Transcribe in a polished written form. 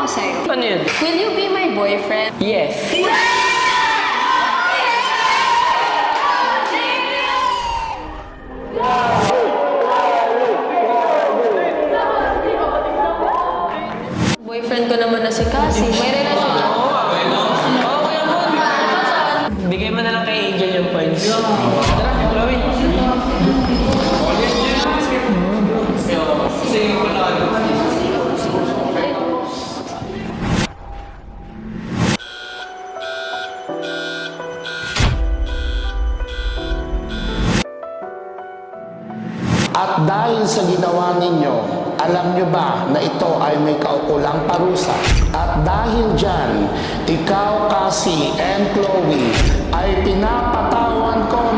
ako sa'yo. Ano yun? Will you be my boyfriend? Yes. Boyfriend ko naman na si Cassie. May relasyon ako. Okay naman. Bigay mo na lang kay Angel yung points. Tara, Chloe. At dahil sa ginawa ninyo, alam nyo ba na ito ay may kaukulang parusa? At dahil dyan, ikaw, Cassie, and Chloe ay pinapatawan ko